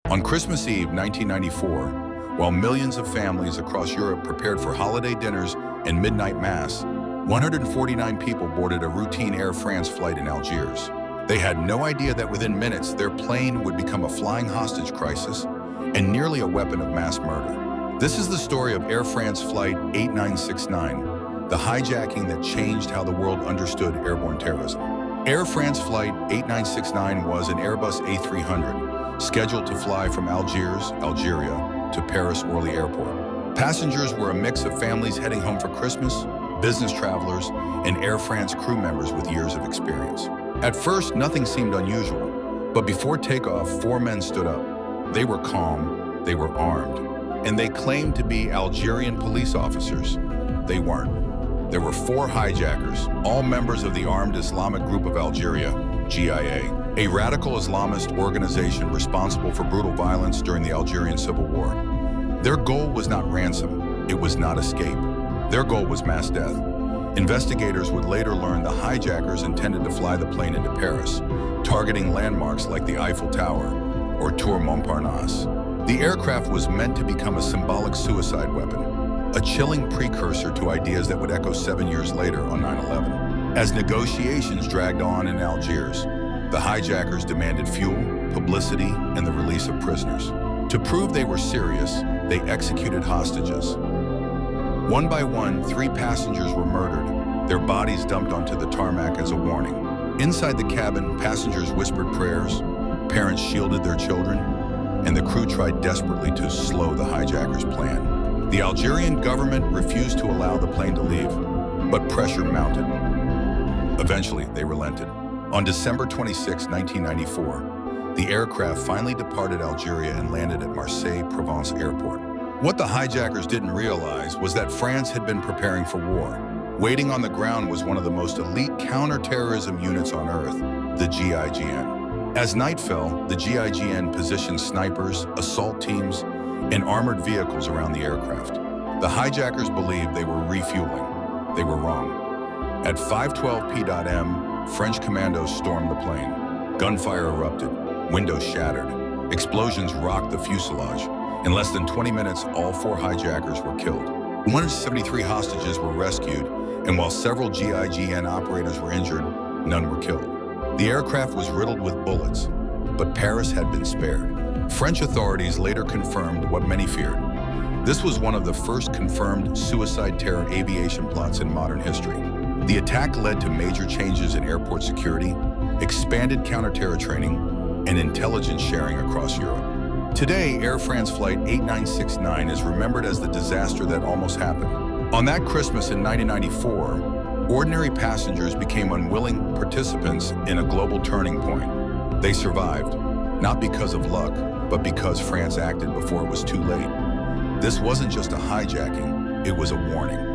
On Christmas Eve 1994, while millions of families across Europe prepared for holiday dinners and midnight mass, 149 people boarded a routine Air France flight in Algiers. They had no idea that within minutes their plane would become a flying hostage crisis and nearly a weapon of mass murder. This is the story of Air France Flight 8969, the hijacking that changed how the world understood airborne terrorism. Air France Flight 8969 was an Airbus A300, scheduled to fly from Algiers, Algeria, to Paris-Orly Airport. Passengers were a mix of families heading home for Christmas, business travelers, and Air France crew members with years of experience. At first, nothing seemed unusual, but before takeoff, 4 men stood up. They were calm, they were armed, and they claimed to be Algerian police officers. They weren't. There were 4 hijackers, all members of the Armed Islamic Group of Algeria, GIA, a radical Islamist organization responsible for brutal violence during the Algerian Civil War. Their goal was not ransom, it was not escape. Their goal was mass death. Investigators would later learn the hijackers intended to fly the plane into Paris, targeting landmarks like the Eiffel Tower or Tour Montparnasse. The aircraft was meant to become a symbolic suicide weapon, a chilling precursor to ideas that would echo 7 years later on 9/11. As negotiations dragged on in Algiers, the hijackers demanded fuel, publicity, and the release of prisoners. To prove they were serious, they executed hostages. One by one, 3 passengers were murdered, their bodies dumped onto the tarmac as a warning. Inside the cabin, passengers whispered prayers, parents shielded their children, and the crew tried desperately to slow the hijackers' plan. The Algerian government refused to allow the plane to leave, but pressure mounted. Eventually, they relented. On December 26, 1994, the aircraft finally departed Algeria and landed at Marseille Provence Airport. What the hijackers didn't realize was that France had been preparing for war. Waiting on the ground was one of the most elite counter-terrorism units on Earth, the GIGN. As night fell, the GIGN positioned snipers, assault teams, and armored vehicles around the aircraft. The hijackers believed they were refueling. They were wrong. At 5:12 p.m., French commandos stormed the plane. Gunfire erupted, windows shattered, explosions rocked the fuselage. In less than 20 minutes, all 4 hijackers were killed. 173 hostages were rescued, and while several GIGN operators were injured, none were killed. The aircraft was riddled with bullets, but Paris had been spared. French authorities later confirmed what many feared. This was one of the first confirmed suicide terror aviation plots in modern history. The attack led to major changes in airport security, expanded counter-terror training, and intelligence sharing across Europe. Today, Air France Flight 8969 is remembered as the disaster that almost happened. On that Christmas in 1994, ordinary passengers became unwilling participants in a global turning point. They survived, not because of luck, but because France acted before it was too late. This wasn't just a hijacking, it was a warning.